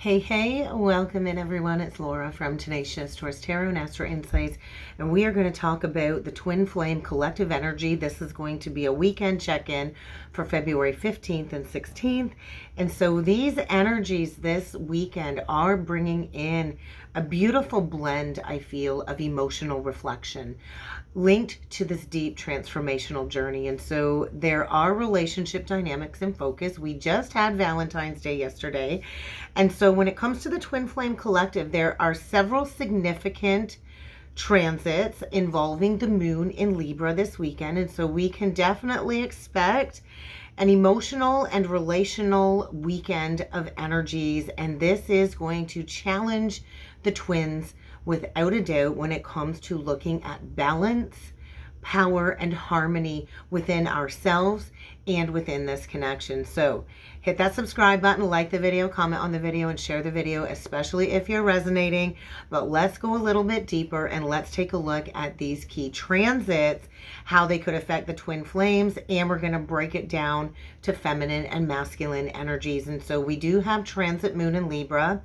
Hey, welcome in everyone. It's Laura from Tenacious Taurus Tarot and Astro Insights, and we are going to talk about the Twin Flame collective energy. This is going to be a weekend check-in for February 15th and 16th, and so these energies this weekend are bringing in a beautiful blend, I feel, of emotional reflection linked to this deep transformational journey. And so there are relationship dynamics in focus. We just had Valentine's Day yesterday. And so when it comes to the Twin Flame Collective, there are several significant transits involving the moon in Libra this weekend. And so we can definitely expect an emotional and relational weekend of energies. And this is going to challenge the twins without a doubt when it comes to looking at balance, power, and harmony within ourselves and within this connection. So hit that subscribe button, like the video, comment on the video, and share the video, especially if you're resonating. But let's go a little bit deeper and let's take a look at these key transits, how they could affect the twin flames, and we're going to break it down to feminine and masculine energies. And so we do have transit moon in Libra,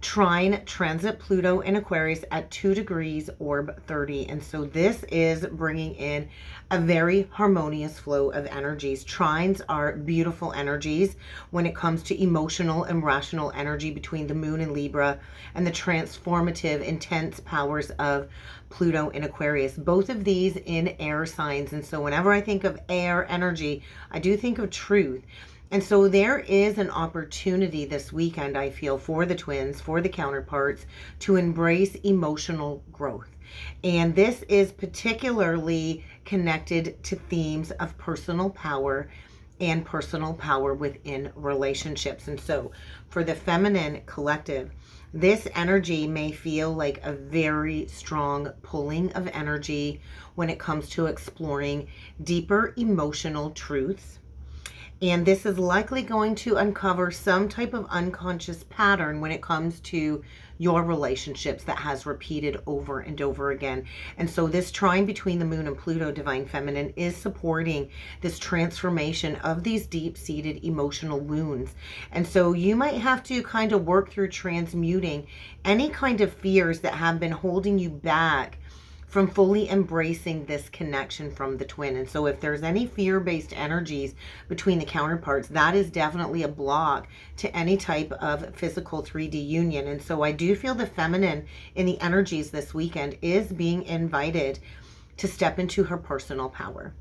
trine transit Pluto in Aquarius at 2 degrees orb 30. And so this is bringing in a very harmonious flow of energies. Trines are beautiful energies when it comes to emotional and rational energy between the moon in Libra and the transformative, intense powers of Pluto in Aquarius. Both of these in air signs. And so whenever I think of air energy, I do think of truth. And so there is an opportunity this weekend, I feel, for the twins, for the counterparts, to embrace emotional growth. And this is particularly connected to themes of personal power and personal power within relationships. And so for the feminine collective, this energy may feel like a very strong pulling of energy when it comes to exploring deeper emotional truths. And this is likely going to uncover some type of unconscious pattern when it comes to your relationships that has repeated over and over again. And so this trine between the moon and Pluto, divine feminine, is supporting this transformation of these deep-seated emotional wounds. And so you might have to kind of work through transmuting any kind of fears that have been holding you back from fully embracing this connection from the twin. And so if there's any fear-based energies between the counterparts, that is definitely a block to any type of physical 3D union. And so I do feel the feminine in the energies this weekend is being invited to step into her personal power.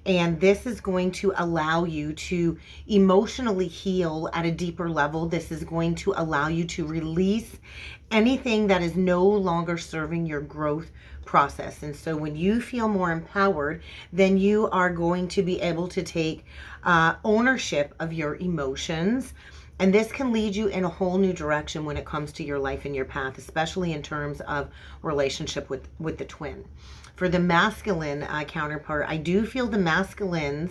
And this is going to allow you to emotionally heal at a deeper level. This is going to allow you to release anything that is no longer serving your growth process. And so when you feel more empowered, then you are going to be able to take ownership of your emotions. And this can lead you in a whole new direction when it comes to your life and your path, especially in terms of relationship with the twin. For the masculine counterpart, I do feel the masculines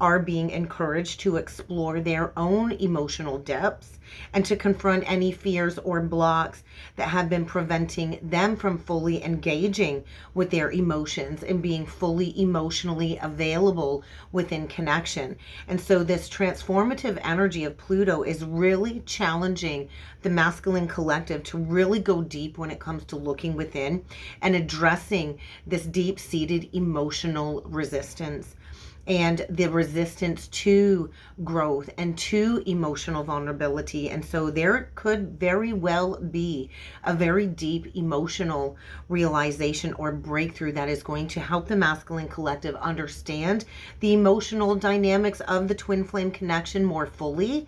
are being encouraged to explore their own emotional depths and to confront any fears or blocks that have been preventing them from fully engaging with their emotions and being fully emotionally available within connection. And so this transformative energy of Pluto is really challenging the masculine collective to really go deep when it comes to looking within and addressing this deep-seated emotional resistance and the resistance to growth and to emotional vulnerability. And so there could very well be a very deep emotional realization or breakthrough that is going to help the masculine collective understand the emotional dynamics of the twin flame connection more fully.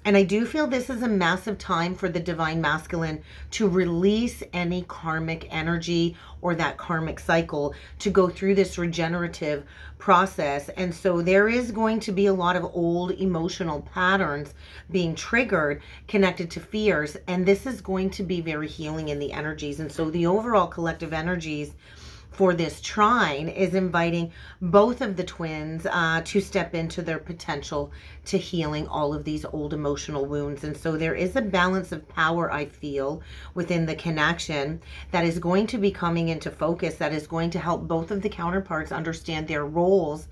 And I do feel this is a massive time for the divine masculine to release any karmic energy or that karmic cycle to go through this regenerative process. And so there is going to be a lot of old emotional patterns being triggered connected to fears. And this is going to be very healing in the energies. And so the overall collective energies for this trine is inviting both of the twins to step into their potential to healing all of these old emotional wounds. And so there is a balance of power, I feel, within the connection that is going to be coming into focus, that is going to help both of the counterparts understand their roles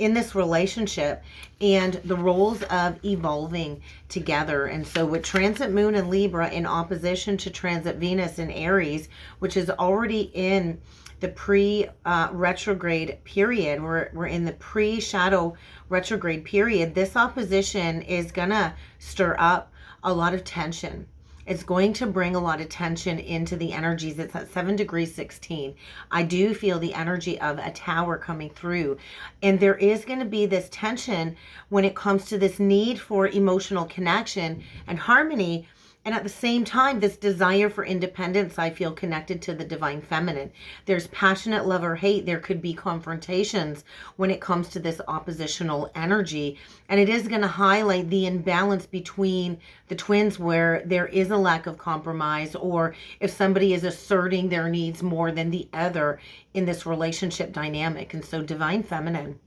in this relationship and the roles of evolving together. And so with transit moon in Libra in opposition to transit Venus in Aries, which is already in the pre-retrograde period, we're in the pre-shadow retrograde period, this opposition is gonna stir up a lot of tension. It's going to bring a lot of tension into the energies. It's at 7 degrees 16. I do feel the energy of a tower coming through. And there is going to be this tension when it comes to this need for emotional connection and harmony. And at the same time, this desire for independence, I feel connected to the divine feminine. There's passionate love or hate. There could be confrontations when it comes to this oppositional energy. And it is going to highlight the imbalance between the twins where there is a lack of compromise, or if somebody is asserting their needs more than the other in this relationship dynamic. And so divine feminine,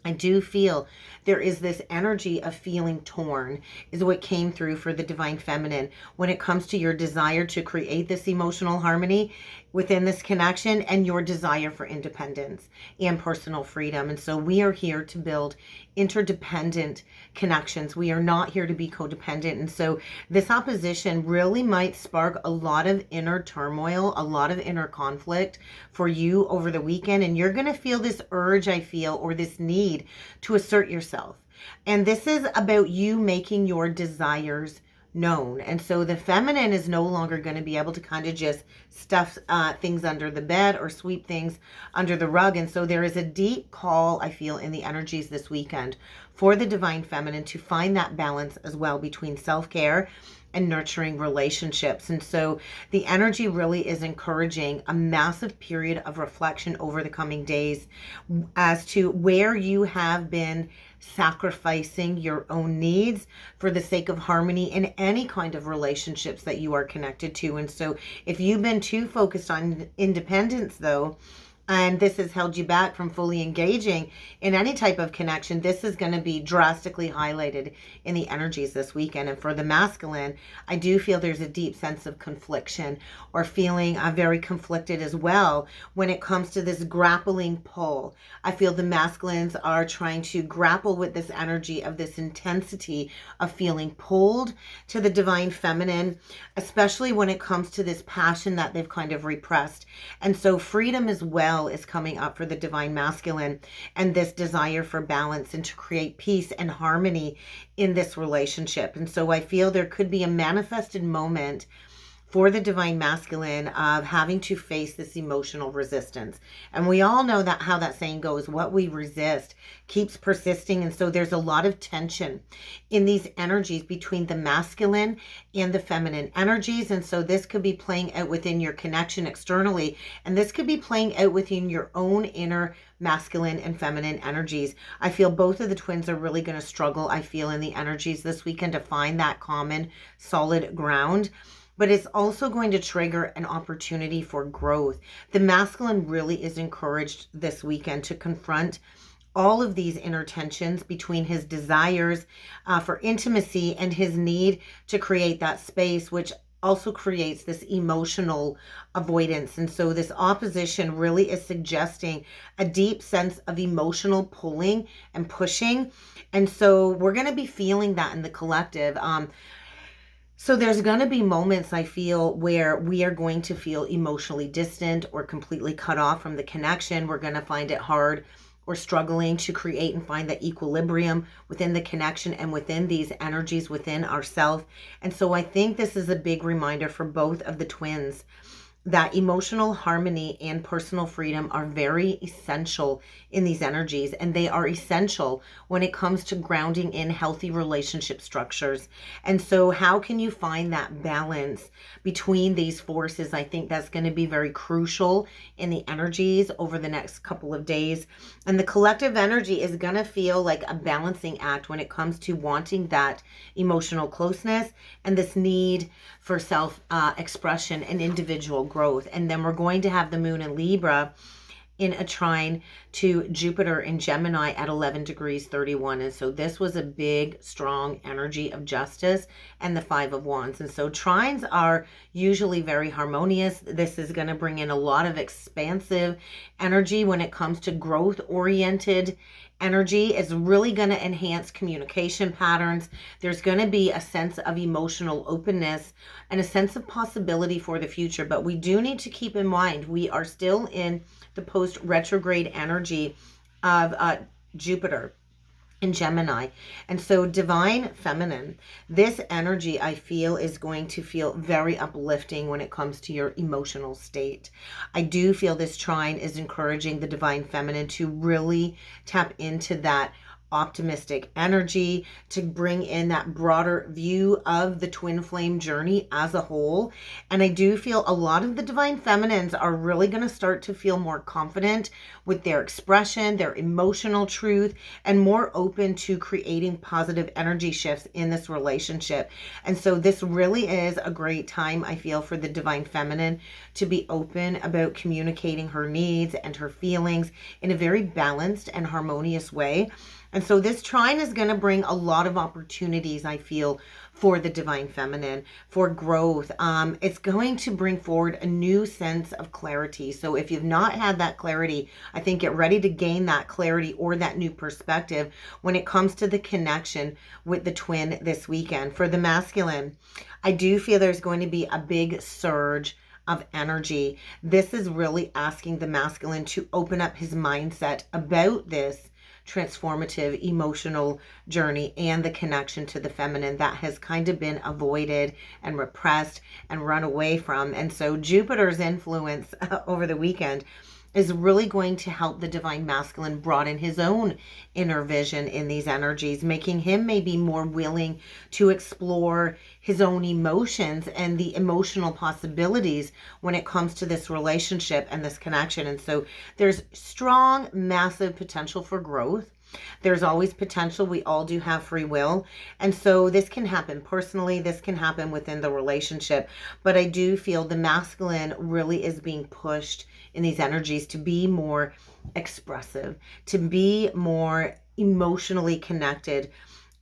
I do feel there is this energy of feeling torn is what came through for the divine feminine when it comes to your desire to create this emotional harmony within this connection and your desire for independence and personal freedom. And so we are here to build interdependent connections. We are not here to be codependent. And so this opposition really might spark a lot of inner turmoil, a lot of inner conflict for you over the weekend. And you're going to feel this urge, I feel, or this need to assert yourself. And this is about you making your desires known. And so the feminine is no longer going to be able to kind of just stuff things under the bed or sweep things under the rug. And so there is a deep call, I feel, in the energies this weekend for the divine feminine to find that balance as well between self-care and nurturing relationships. And so the energy really is encouraging a massive period of reflection over the coming days as to where you have been sacrificing your own needs for the sake of harmony in any kind of relationships that you are connected to. And so if you've been too focused on independence, though, and this has held you back from fully engaging in any type of connection, this is going to be drastically highlighted in the energies this weekend. And for the masculine, I do feel there's a deep sense of confliction or feeling very conflicted as well when it comes to this grappling pull. I feel the masculines are trying to grapple with this energy of this intensity of feeling pulled to the divine feminine, especially when it comes to this passion that they've kind of repressed. And so freedom as well is coming up for the divine masculine, and this desire for balance and to create peace and harmony in this relationship. And so I feel there could be a manifested moment for the divine masculine of having to face this emotional resistance. And we all know that how that saying goes, what we resist keeps persisting. And so there's a lot of tension in these energies between the masculine and the feminine energies. And so this could be playing out within your connection externally, and this could be playing out within your own inner masculine and feminine energies. I feel both of the twins are really going to struggle, I feel, in the energies this weekend to find that common solid ground. But it's also going to trigger an opportunity for growth. The masculine really is encouraged this weekend to confront all of these inner tensions between his desires for intimacy and his need to create that space, which also creates this emotional avoidance. And so this opposition really is suggesting a deep sense of emotional pulling and pushing. And so we're going to be feeling that in the collective. So there's going to be moments, I feel, where we are going to feel emotionally distant or completely cut off from the connection. We're going to find it hard or struggling to create and find the equilibrium within the connection and within these energies within ourselves. And so I think this is a big reminder for both of the twins that emotional harmony and personal freedom are very essential in these energies, and they are essential when it comes to grounding in healthy relationship structures. And so how can you find that balance between these forces? I think that's going to be very crucial in the energies over the next couple of days. And the collective energy is going to feel like a balancing act when it comes to wanting that emotional closeness and this need for self-expression and individual growth. And then we're going to have the moon in Libra in a trine to Jupiter in Gemini at 11 degrees 31. And so this was a big, strong energy of justice and the 5 of Wands. And so trines are usually very harmonious. This is going to bring in a lot of expansive energy when it comes to growth-oriented energy is really going to enhance communication patterns. There's going to be a sense of emotional openness and a sense of possibility for the future. But we do need to keep in mind we are still in the post retrograde energy of Jupiter in Gemini. And so divine feminine, this energy I feel is going to feel very uplifting when it comes to your emotional state. I do feel this trine is encouraging the divine feminine to really tap into that optimistic energy, to bring in that broader view of the twin flame journey as a whole. And I do feel a lot of the divine feminines are really going to start to feel more confident with their expression, their emotional truth, and more open to creating positive energy shifts in this relationship. And so this really is a great time, I feel, for the divine feminine to be open about communicating her needs and her feelings in a very balanced and harmonious way. And so this trine is going to bring a lot of opportunities, I feel, for the divine feminine, for growth. It's going to bring forward a new sense of clarity. So if you've not had that clarity, I think get ready to gain that clarity or that new perspective when it comes to the connection with the twin this weekend. For the masculine, I do feel there's going to be a big surge of energy. This is really asking the masculine to open up his mindset about this transformative emotional journey and the connection to the feminine that has kind of been avoided and repressed and run away from. And so Jupiter's influence over the weekend is really going to help the divine masculine broaden his own inner vision in these energies, making him maybe more willing to explore his own emotions and the emotional possibilities when it comes to this relationship and this connection. And so there's strong, massive potential for growth. There's always potential. We all do have free will. And so this can happen personally. This can happen within the relationship. But I do feel the masculine really is being pushed in these energies to be more expressive, to be more emotionally connected.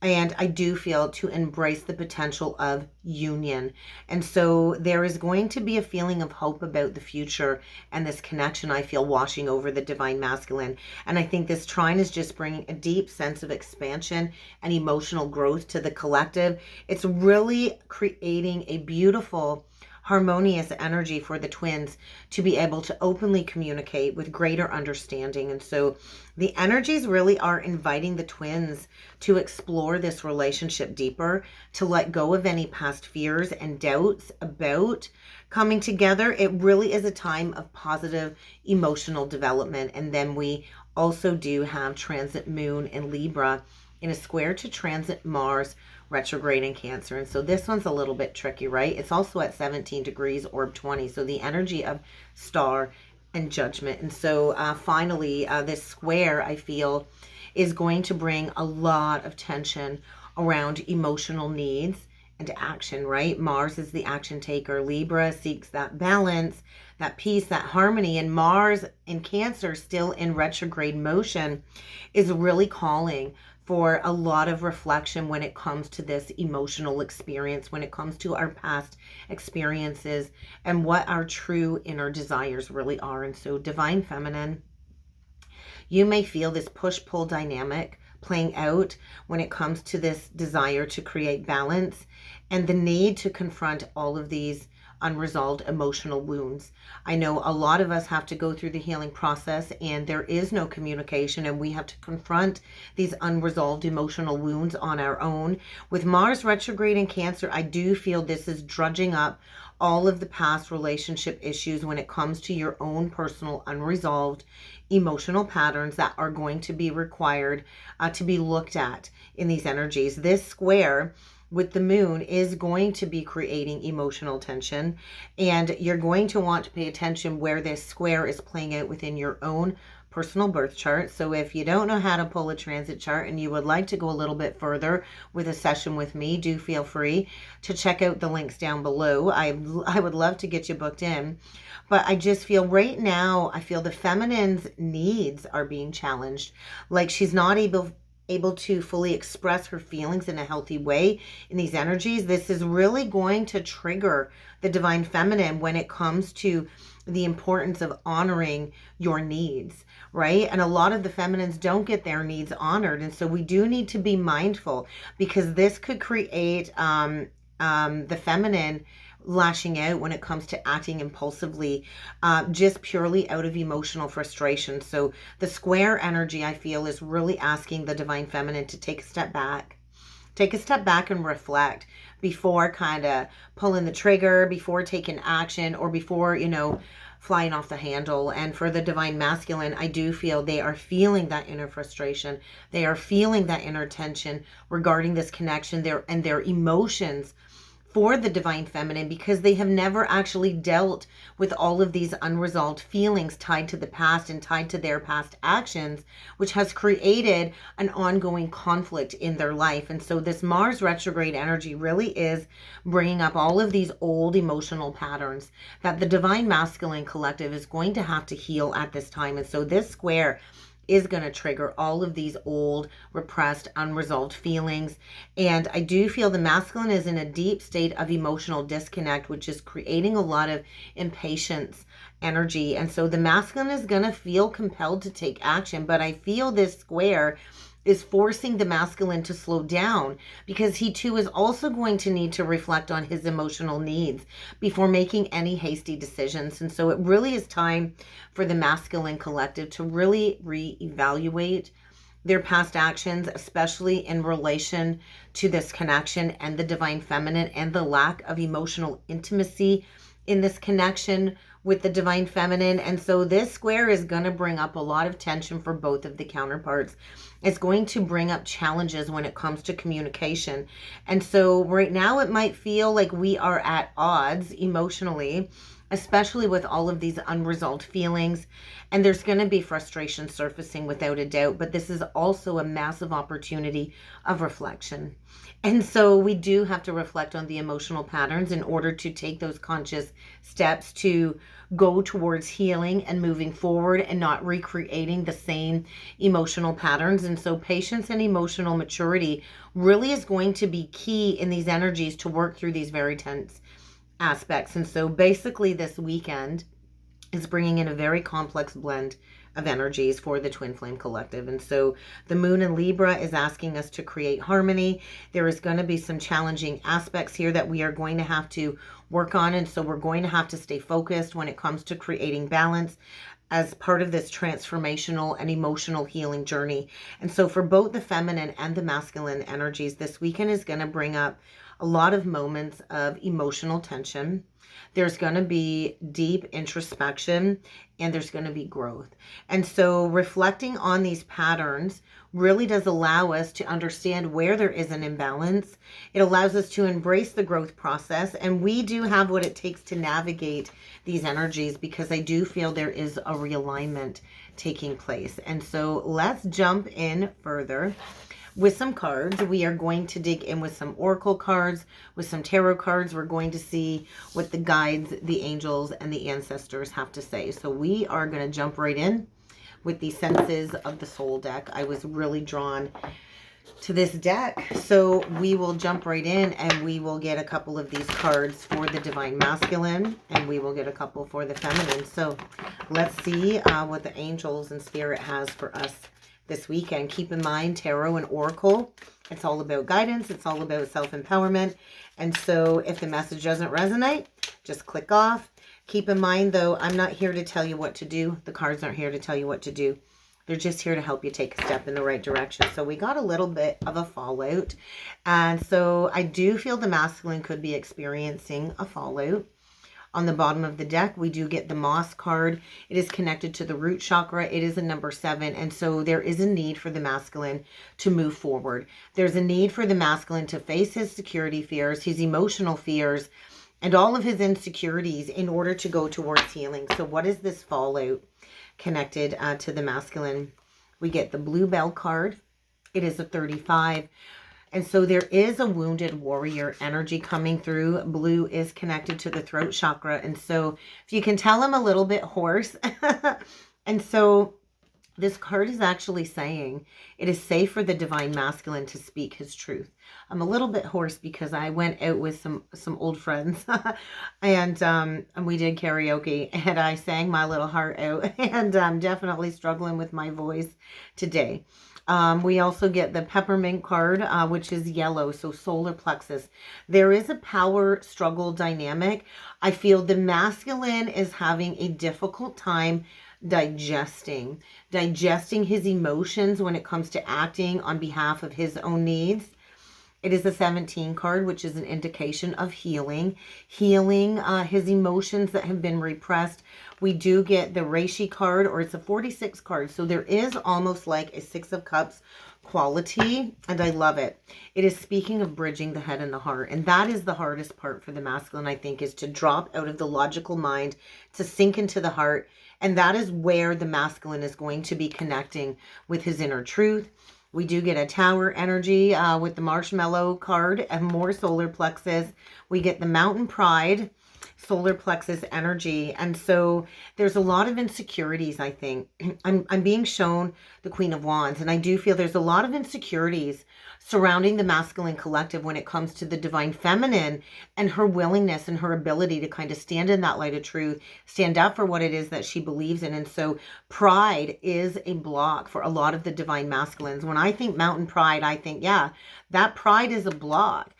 And I do feel to embrace the potential of union. And so there is going to be a feeling of hope about the future and this connection I feel washing over the divine masculine. And I think this trine is just bringing a deep sense of expansion and emotional growth to the collective. It's really creating a beautiful, harmonious energy for the twins to be able to openly communicate with greater understanding. And so the energies really are inviting the twins to explore this relationship deeper, to let go of any past fears and doubts about coming together. It really is a time of positive emotional development. And then we also do have transit moon in Libra in a square to transit Mars retrograde in Cancer. And so this one's a little bit tricky, right? It's also at 17 degrees orb 20. So the energy of star and judgment. And so finally, this square, I feel, is going to bring a lot of tension around emotional needs and action, right? Mars is the action taker. Libra seeks that balance, that peace, that harmony. And Mars in Cancer, still in retrograde motion, is really calling for a lot of reflection when it comes to this emotional experience, when it comes to our past experiences and what our true inner desires really are. And so divine feminine, you may feel this push-pull dynamic playing out when it comes to this desire to create balance and the need to confront all of these unresolved emotional wounds. I know a lot of us have to go through the healing process and there is no communication, and we have to confront these unresolved emotional wounds on our own. With Mars retrograde in Cancer, I do feel this is drudging up all of the past relationship issues when it comes to your own personal unresolved emotional patterns that are going to be required to be looked at in these energies. This square with the moon is going to be creating emotional tension, and you're going to want to pay attention where this square is playing out within your own personal birth chart. So if you don't know how to pull a transit chart and you would like to go a little bit further with a session with me, do feel free to check out the links down below. I would love to get you booked in. But I just feel right now, I feel the feminine's needs are being challenged. Like she's not able able to fully express her feelings in a healthy way in these energies, this is really going to trigger the divine feminine when it comes to the importance of honoring your needs, right? And a lot of the feminines don't get their needs honored. And so we do need to be mindful, because this could create the feminine lashing out when it comes to acting impulsively, just purely out of emotional frustration. So the square energy, I feel, is really asking the divine feminine to take a step back. Take a step back and reflect before kind of pulling the trigger, before taking action, or before, flying off the handle. And for the divine masculine, I do feel they are feeling that inner frustration. They are feeling that inner tension regarding this connection and their emotions for the divine feminine, because they have never actually dealt with all of these unresolved feelings tied to the past and tied to their past actions, which has created an ongoing conflict in their life. And so this Mars retrograde energy really is bringing up all of these old emotional patterns that the divine masculine collective is going to have to heal at this time. And so this square is going to trigger all of these old, repressed, unresolved feelings. And I do feel the masculine is in a deep state of emotional disconnect, which is creating a lot of impatience energy. And so the masculine is going to feel compelled to take action. But I feel this square is forcing the masculine to slow down, because he too is also going to need to reflect on his emotional needs before making any hasty decisions. And so it really is time for the masculine collective to really reevaluate their past actions, especially in relation to this connection and the divine feminine and the lack of emotional intimacy in this connection with the divine feminine. And so this square is going to bring up a lot of tension for both of the counterparts. It's going to bring up challenges when it comes to communication. And so right now it might feel like we are at odds emotionally, especially with all of these unresolved feelings. And there's going to be frustration surfacing without a doubt, but this is also a massive opportunity of reflection. And so we do have to reflect on the emotional patterns in order to take those conscious steps to go towards healing and moving forward and not recreating the same emotional patterns. And so patience and emotional maturity really is going to be key in these energies to work through these very tense aspects. And so basically this weekend is bringing in a very complex blend of energies for the twin flame collective. And so the moon in Libra is asking us to create harmony. There is going to be some challenging aspects here that we are going to have to work on. And so we're going to have to stay focused when it comes to creating balance as part of this transformational and emotional healing journey. And so for both the feminine and the masculine energies, this weekend is going to bring up a lot of moments of emotional tension. There's going to be deep introspection, and there's going to be growth. And so reflecting on these patterns really does allow us to understand where there is an imbalance. It allows us to embrace the growth process, and we do have what it takes to navigate these energies, because I do feel there is a realignment taking place. And so let's jump in further with some cards. We are going to dig in with some oracle cards, with some tarot cards. We're going to see what the guides, the angels, and the ancestors have to say. So we are going to jump right in with the Senses of the Soul deck. I was really drawn to this deck. So we will jump right in, and we will get a couple of these cards for the divine masculine, and we will get a couple for the feminine. So let's see what the angels and spirit has for us this weekend. Keep in mind, tarot and oracle, it's all about guidance. It's all about self-empowerment. And so if the message doesn't resonate, just click off. Keep in mind, though, I'm not here to tell you what to do. The cards aren't here to tell you what to do. They're just here to help you take a step in the right direction. So we got a little bit of a fallout. And so I do feel the masculine could be experiencing a fallout. On the bottom of the deck, we do get the Moss card. It is connected to the root chakra. It is a number 7. And so there is a need for the masculine to move forward. There's a need for the masculine to face his security fears, his emotional fears, and all of his insecurities in order to go towards healing. So what is this fallout connected to the masculine? We get the Blue Bell card. It is a 35. And so there is a wounded warrior energy coming through. Blue is connected to the throat chakra. And so if you can tell, I'm a little bit hoarse. And so This card is actually saying it is safe for the divine masculine to speak his truth. I'm a little bit hoarse because I went out with some old friends and we did karaoke and I sang my little heart out and I'm definitely struggling with my voice today. We also get the peppermint card, which is yellow, so solar plexus. There is a power struggle dynamic. I feel the masculine is having a difficult time digesting his emotions when it comes to acting on behalf of his own needs. It is a 17 card, which is an indication of healing his emotions that have been repressed. We do get the Reishi card, or it's a 46 card. So there is almost like a 6 of Cups quality, and I love it. It is speaking of bridging the head and the heart, and that is the hardest part for the masculine, I think, is to drop out of the logical mind, to sink into the heart, and that is where the masculine is going to be connecting with his inner truth. We do get a tower energy with the marshmallow card and more solar plexus. We get the mountain pride, solar plexus energy. And so there's a lot of insecurities, I think. I'm being shown the Queen of Wands, and I do feel there's a lot of insecurities surrounding the masculine collective when it comes to the divine feminine and her willingness and her ability to kind of stand in that light of truth, stand up for what it is that she believes in. And so pride is a block for a lot of the divine masculines. When I think mountain pride, I think, yeah, that pride is a block.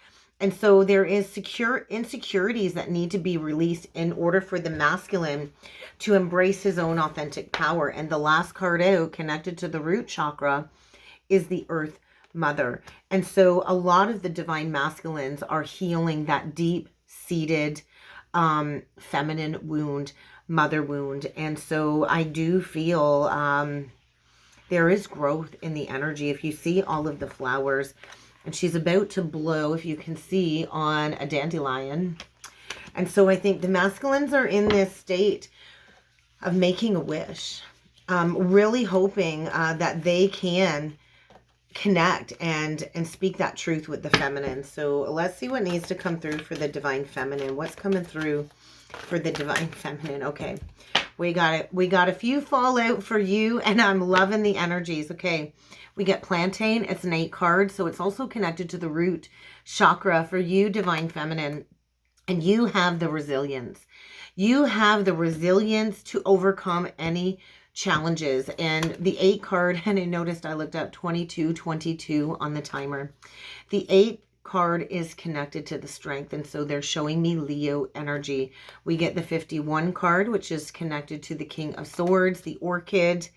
And so there is insecurities that need to be released in order for the masculine to embrace his own authentic power. And the last card out, connected to the root chakra, is the Earth Mother. And so a lot of the divine masculines are healing that deep-seated feminine wound, mother wound. And so I do feel there is growth in the energy. If you see all of the flowers, and she's about to blow, if you can see, on a dandelion. And so I think the masculines are in this state of making a wish, really hoping that they can connect and speak that truth with the feminine. So let's see what needs to come through for the divine feminine. What's coming through for the divine feminine? Okay, we got it. We got a few fallout for you, and I'm loving the energies. Okay, we get plantain. It's an 8 card, so it's also connected to the root chakra for you, divine feminine. And you have the resilience. You have the resilience to overcome any challenges. And the 8 card, and I noticed I looked up 2222 on the timer. The 8 card is connected to the strength, and so they're showing me Leo energy. We get the 51 card, which is connected to the King of Swords, the orchid.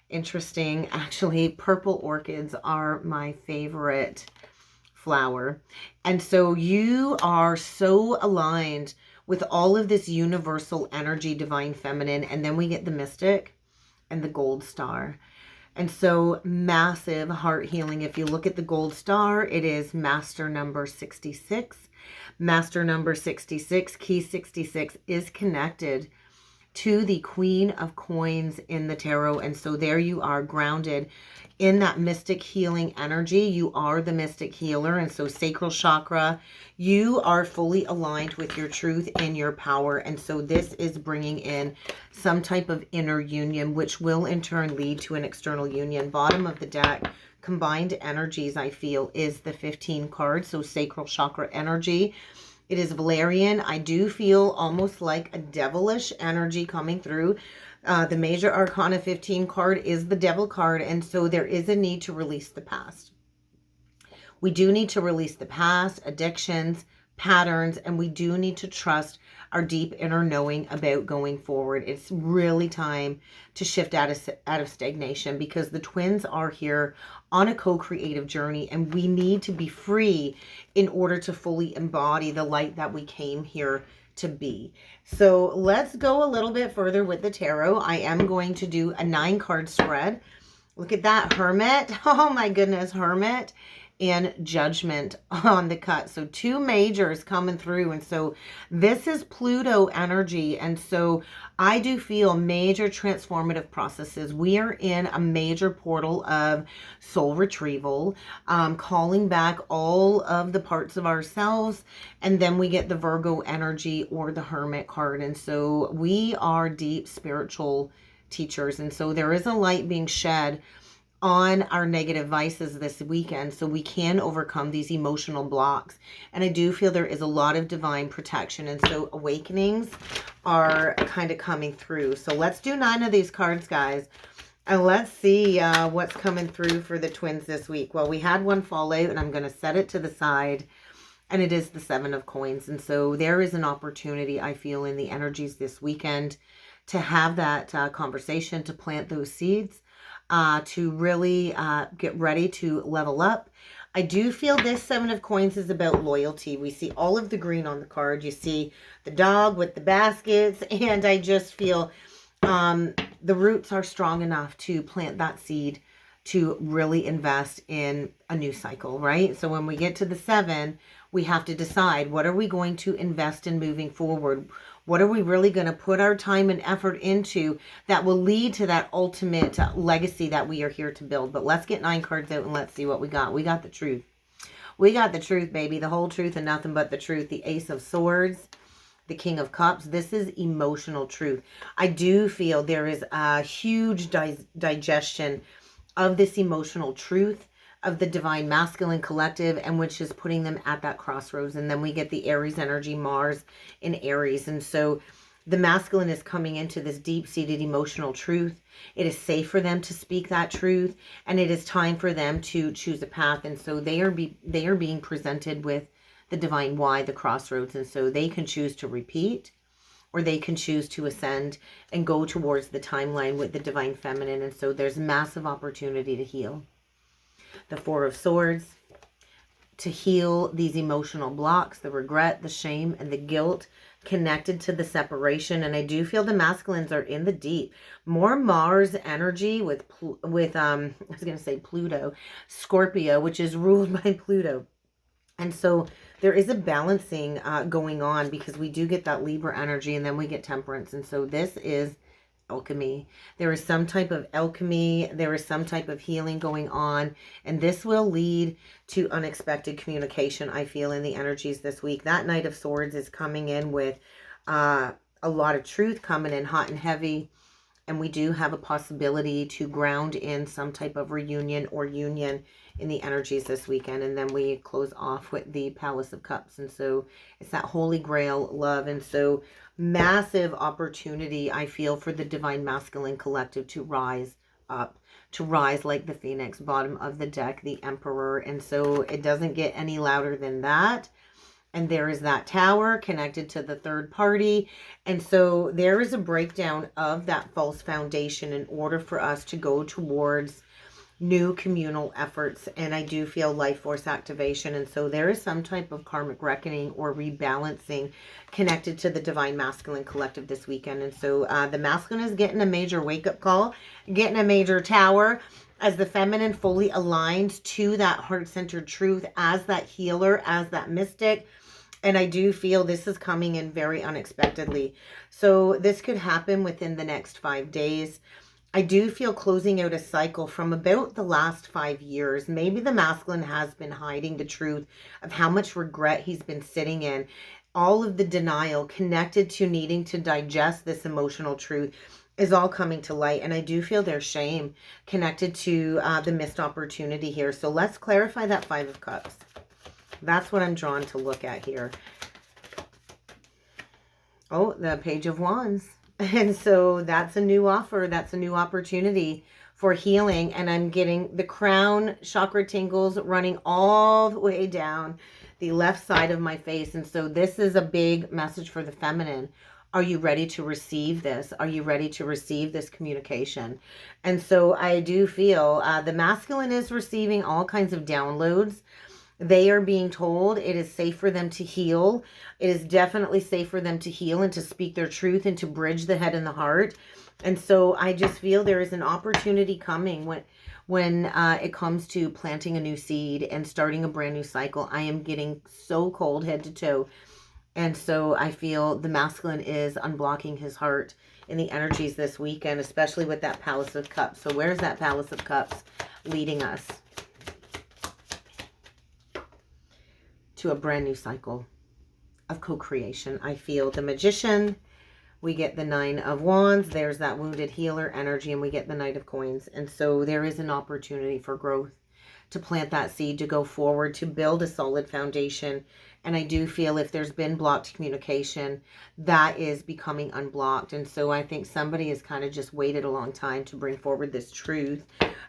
Interesting. Actually, purple orchids are my favorite flower. And so you are so aligned with all of this universal energy, divine feminine. And then we get the mystic and the gold star. And so massive heart healing. If you look at the gold star, it is master number 66. Master number 66, key 66, is connected to the Queen of Coins in the tarot. And so there you are, grounded in that mystic healing energy. You are the mystic healer. And so sacral chakra, you are fully aligned with your truth and your power. And so this is bringing in some type of inner union, which will in turn lead to an external union. Bottom of the deck, combined energies, I feel, is the 15 card. So sacral chakra energy. It is Valerian. I do feel almost like a devilish energy coming through. The major arcana 15 card is the devil card. And so there is a need to release the past. We do need to release the past, addictions, patterns, and we do need to trust our deep inner knowing about going forward. It's really time to shift out of stagnation, because the twins are here on a co-creative journey, and we need to be free in order to fully embody the light that we came here to be. So let's go a little bit further with the tarot. I am going to do a 9-card spread. Look at that, Hermit. Oh my goodness, Hermit and Judgment on the cut. So 2 majors coming through. And so this is Pluto energy. And so I do feel major transformative processes. We are in a major portal of soul retrieval, calling back all of the parts of ourselves. And then we get the Virgo energy or the Hermit card. And so we are deep spiritual teachers. And so there is a light being shed on our negative vices this weekend so we can overcome these emotional blocks. And I do feel there is a lot of divine protection, and so awakenings are kind of coming through. So let's do 9 of these cards, guys, and let's see what's coming through for the twins this week. Well, we had one fall out, and I'm going to set it to the side, and it is the 7 of coins. And so there is an opportunity, I feel, in the energies this weekend to have that conversation, to plant those seeds, to really get ready to level up. I do feel this 7 of coins is about loyalty. We see all of the green on the card. You see the dog with the baskets, and I just feel the roots are strong enough to plant that seed to really invest in a new cycle, right? So when we get to the 7, we have to decide, what are we going to invest in moving forward? What are we really going to put our time and effort into that will lead to that ultimate legacy that we are here to build? But let's get 9 cards out and let's see what we got. We got the truth. We got the truth, baby. The whole truth and nothing but the truth. The Ace of Swords, the King of Cups. This is emotional truth. I do feel there is a huge digestion of this emotional truth of the divine masculine collective, and which is putting them at that crossroads. And then we get the Aries energy, Mars in Aries. And so the masculine is coming into this deep-seated emotional truth. It is safe for them to speak that truth, and it is time for them to choose a path. And so they are being presented with the divine why, the crossroads. And so they can choose to repeat, or they can choose to ascend and go towards the timeline with the divine feminine. And so there's massive opportunity to heal. The 4 of Swords, to heal these emotional blocks, the regret, the shame, and the guilt connected to the separation. And I do feel the masculines are in the deep. More Mars energy with I was going to say Pluto, Scorpio, which is ruled by Pluto. And so there is a balancing going on, because we do get that Libra energy, and then we get Temperance. And so this is alchemy. There is some type of alchemy. There is some type of healing going on. And this will lead to unexpected communication, I feel, in the energies this week. That Knight of Swords is coming in with a lot of truth, coming in hot and heavy. And we do have a possibility to ground in some type of reunion or union in the energies this weekend. And then we close off with the Palace of Cups. And so it's that Holy Grail love. And so massive opportunity, I feel, for the divine masculine collective to rise up, to rise like the Phoenix, bottom of the deck, the Emperor. And so it doesn't get any louder than that. And there is that Tower connected to the third party. And so there is a breakdown of that false foundation in order for us to go towards new communal efforts. And I do feel life force activation. And so there is some type of karmic reckoning or rebalancing connected to the divine masculine collective this weekend. And so the masculine is getting a major wake-up call, getting a major Tower, as the feminine fully aligns to that heart-centered truth as that healer, as that mystic. And I do feel this is coming in very unexpectedly. So this could happen within the next 5 days. I do feel closing out a cycle from about the last 5 years. Maybe the masculine has been hiding the truth of how much regret he's been sitting in. All of the denial connected to needing to digest this emotional truth is all coming to light. And I do feel there's shame connected to the missed opportunity here. So let's clarify that 5 of Cups. That's what I'm drawn to look at here. Oh, the Page of Wands. And so that's a new offer. That's a new opportunity for healing. And I'm getting the crown chakra tingles running all the way down the left side of my face. And so this is a big message for the feminine. Are you ready to receive this? Are you ready to receive this communication? And so I do feel the masculine is receiving all kinds of downloads. They are being told it is safe for them to heal. It is definitely safe for them to heal and to speak their truth and to bridge the head and the heart. And so I just feel there is an opportunity coming when it comes to planting a new seed and starting a brand new cycle. I am getting so cold head to toe. And so I feel the masculine is unblocking his heart in the energies this weekend, especially with that Palace of Cups. So where's that Palace of Cups leading us? To a brand new cycle of co-creation. I feel the Magician We get the Nine of Wands. There's that wounded healer energy, and we get the Knight of Coins. And so there is an opportunity for growth, to plant that seed, to go forward, to build a solid foundation. And I do feel if there's been blocked communication, that is becoming unblocked. And so I think somebody has kind of just waited a long time to bring forward this truth.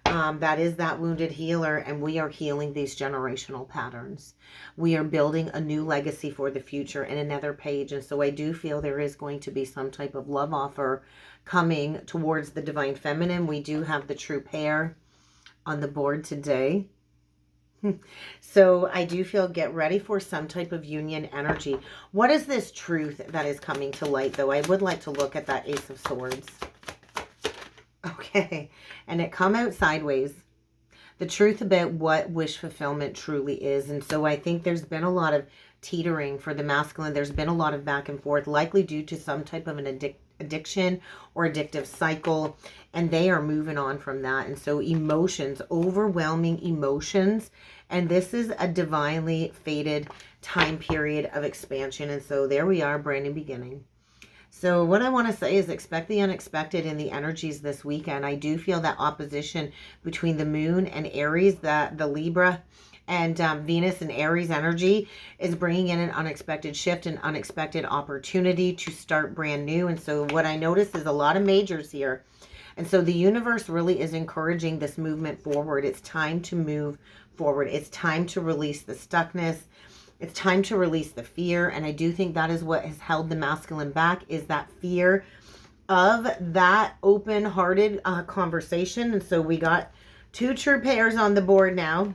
That is that wounded healer, and we are healing these generational patterns. We are building a new legacy for the future and another page. And so I do feel there is going to be some type of love offer coming towards the divine feminine. We do have the true pair on the board today. So I do feel get ready for some type of union energy. What is this truth that is coming to light, though? I would like to look at that Ace of Swords. Okay, and it come out sideways. The truth about what wish fulfillment truly is. And so I think there's been a lot of teetering for the masculine. There's been a lot of back and forth, likely due to some type of an addiction or addictive cycle, and they are moving on from that. And so emotions, overwhelming emotions, and this is a divinely fated time period of expansion. And so there we are, brand new beginning. So what I want to say is expect the unexpected in the energies this weekend. I do feel that opposition between the moon and Aries, that the Libra and Venus and Aries energy is bringing in an unexpected shift, an unexpected opportunity to start brand new. And so what I notice is a lot of majors here. And so the universe really is encouraging this movement forward. It's time to move forward. It's time to release the stuckness. It's time to release the fear. And I do think that is what has held the masculine back, is that fear of that open-hearted conversation. And so we got two true pairs on the board now.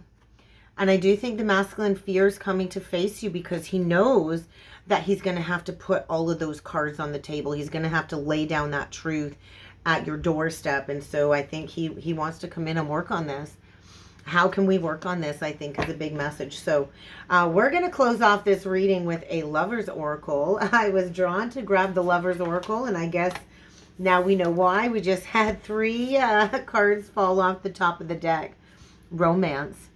And I do think the masculine fears coming to face you because he knows that he's going to have to put all of those cards on the table. He's going to have to lay down that truth at your doorstep. And so I think he wants to come in and work on this. How can we work on this, I think, is a big message. So we're going to close off this reading with a Lover's Oracle. I was drawn to grab the Lover's Oracle, and I guess now we know why. We just had three cards fall off the top of the deck. Romance.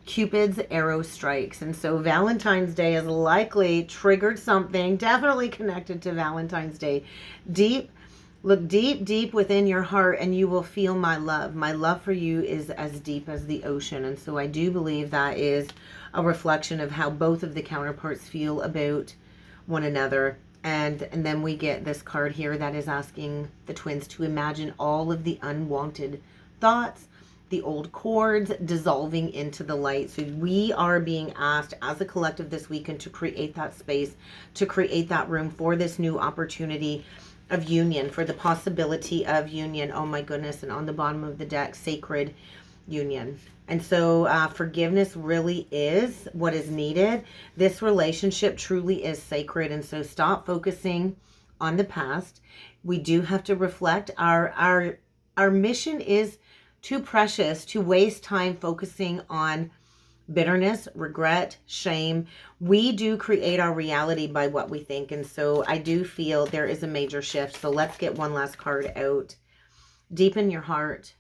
Cupid's arrow strikes. And so Valentine's Day has likely triggered something definitely connected to Valentine's Day. Look deep within your heart and you will feel my love. My love for you is as deep as the ocean. And so I do believe that is a reflection of how both of the counterparts feel about one another. And then we get this card here that is asking the twins to imagine all of the unwanted thoughts, the old cords dissolving into the light. So we are being asked as a collective this weekend to create that space, to create that room for this new opportunity of union, for the possibility of union. Oh my goodness. And on the bottom of the deck, sacred union. And so forgiveness really is what is needed. This relationship truly is sacred. And so stop focusing on the past. We do have to reflect. Our mission is too precious to waste time focusing on bitterness, regret, shame. We do create our reality by what we think. And so I do feel there is a major shift. So let's get one last card out. Deepen your heart.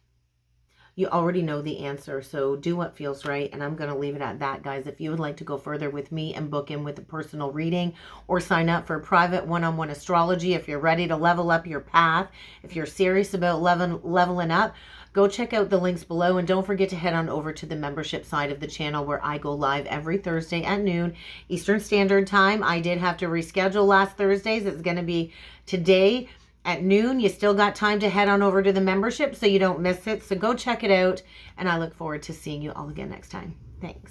You already know the answer, so do what feels right. And I'm going to leave it at that, guys. If you would like to go further with me and book in with a personal reading or sign up for private one-on-one astrology, if you're ready to level up your path, if you're serious about leveling up, go check out the links below. And don't forget to head on over to the membership side of the channel where I go live every Thursday at noon Eastern Standard Time. I did have to reschedule last Thursdays. It's going to be today at noon. You still got time to head on over to the membership so you don't miss it. So go check it out. And I look forward to seeing you all again next time. Thanks.